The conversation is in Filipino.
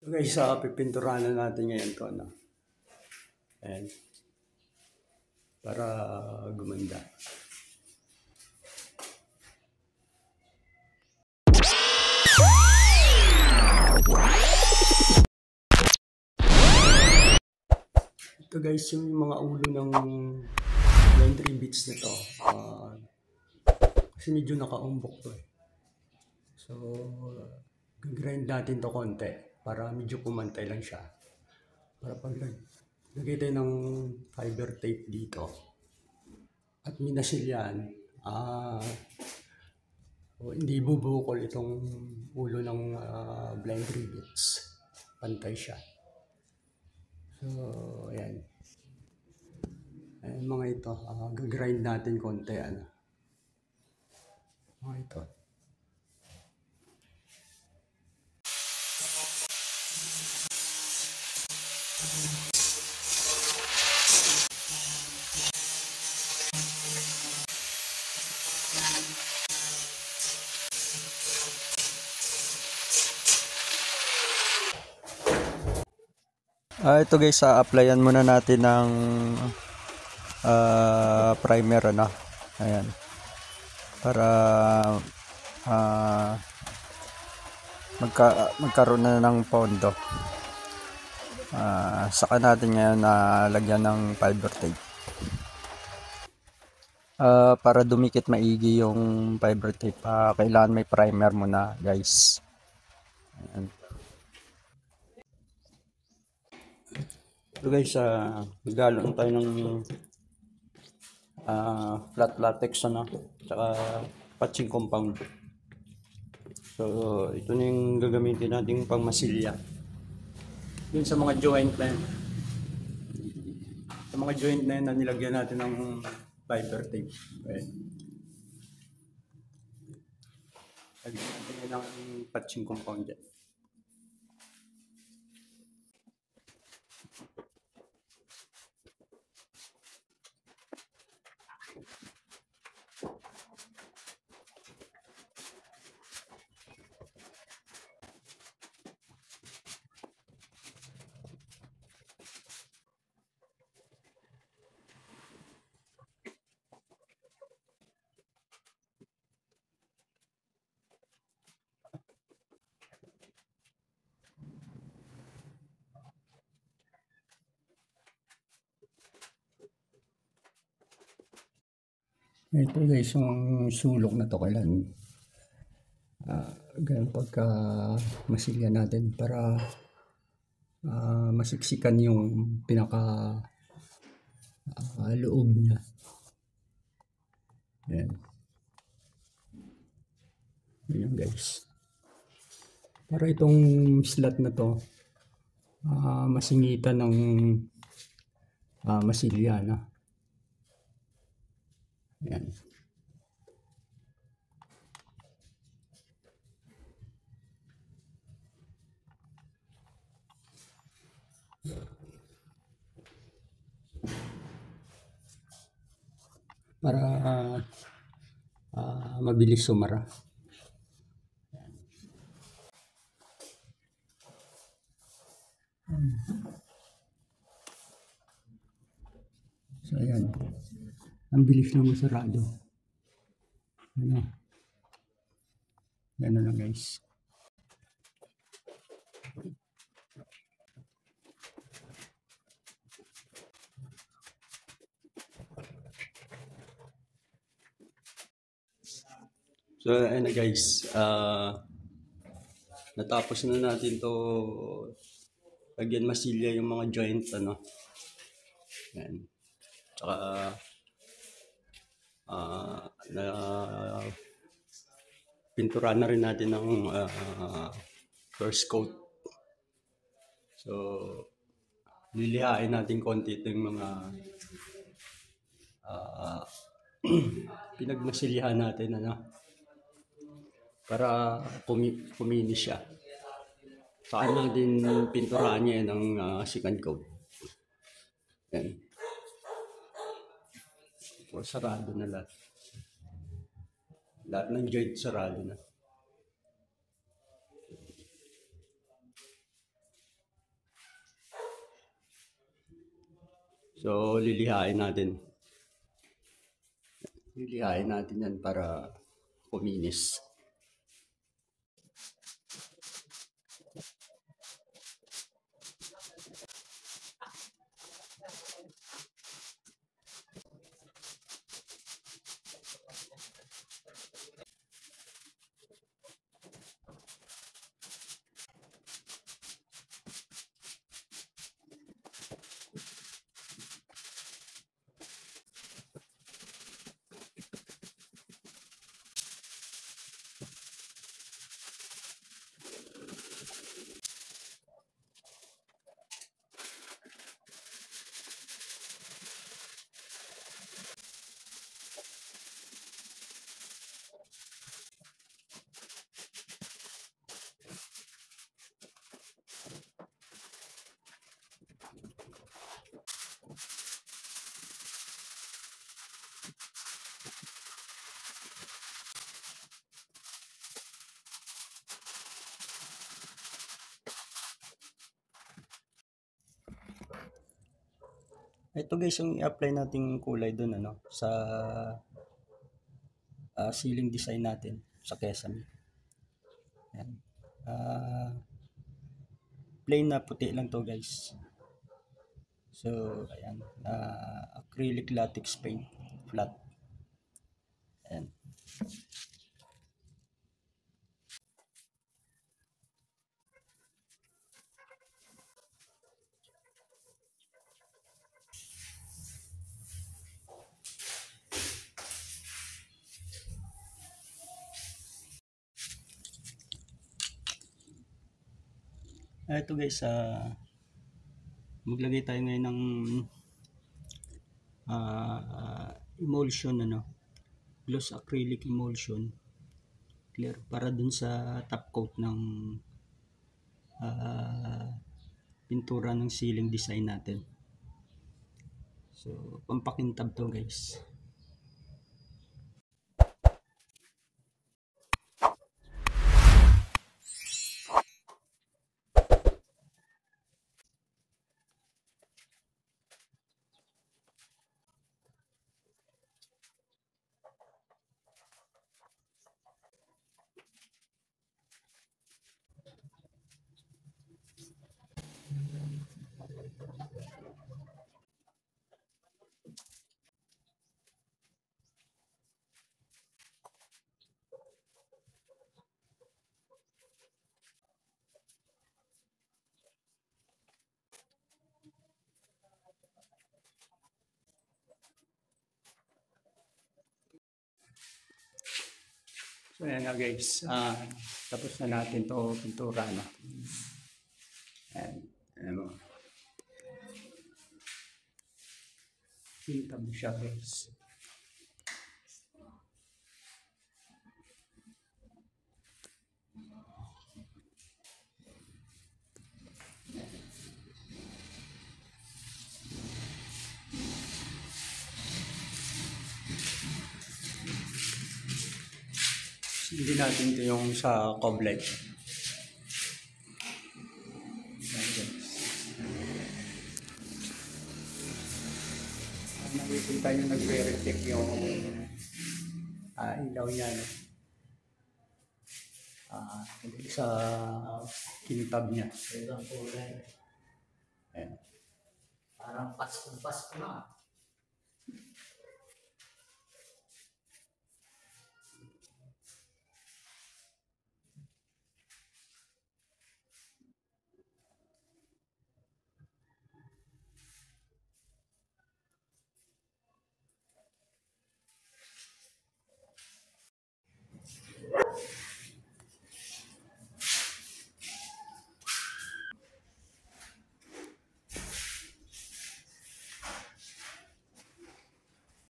So guys, pipinturahan na natin ngayon to, no? Ayan. Para gumanda. Ito guys, yung mga ulo ng line 3 bits na to. Kasi medyo nakaumbok to eh. So, grind natin to konti para medyo pumantay lang siya. Para pag lagay tayo ng fiber tape dito at minasil yan, hindi bubukol itong ulo ng blind rivets. Pantay siya. So, ayan. Ayan mga ito. Gagrind natin konti. Mga ito. Ito guys, applyan muna natin ng primer ano. Ayan. Para magkaroon na ng pondo. Saka natin ngayon lagyan ng fiber tape. Para dumikit maigi yung fiber tape, kailangan may primer muna guys. Ayan. So guys, maglalon tayo ng flat latex tsaka patching compound. So ito na yung gagamitin natin pang masilya. Yun sa mga joint na yun. Sa mga joint na yun na nilagyan natin ng fiber tape. Okay. Lagyan natin ng patching compound dyan. Ito guys, yung sulok na to kailan ganun pagka masilya natin para masiksikan yung pinaka loob niya. Ayan. Ayan guys. Para itong slot na to masingitan ng masilya na. Ayan. Para mabilis sumara. So ayan. Ang bilis lang masarado. Ano? Yan na lang guys. So ayan na guys. Natapos na natin to lagyan masilya yung mga joint Yan. Tsaka pintura na rin natin ng first coat. So lilihain natin konti ito yung mga pinagmasilyahan natin para kuminis siya. Saka natin pinturahan niya ng second coat. Yan. O, sarado na lahat. Lahat ng joint sarado na. So, lilihain natin. Lilihain natin yan para kuminis. Ito guys, yung i-apply nating kulay dun sa ceiling design natin sa Kesame. Ayan. Plain na puti lang to guys. So, ayan. Acrylic latex paint. Flat. Ayan. Ito guys, maglagay tayo ngayon ng emulsion, gloss acrylic emulsion clear para dun sa top coat ng pintura ng ceiling design natin. So, pampakintab to guys. So ayan na guys, tapos na natin to pintura na. Ayan mo. Pintab siya guys. Hindi natin ito yung sa coblet. Nakikita nyo nagre-reflect yung ilaw niya. Sa kintab niya. Parang Pasko na.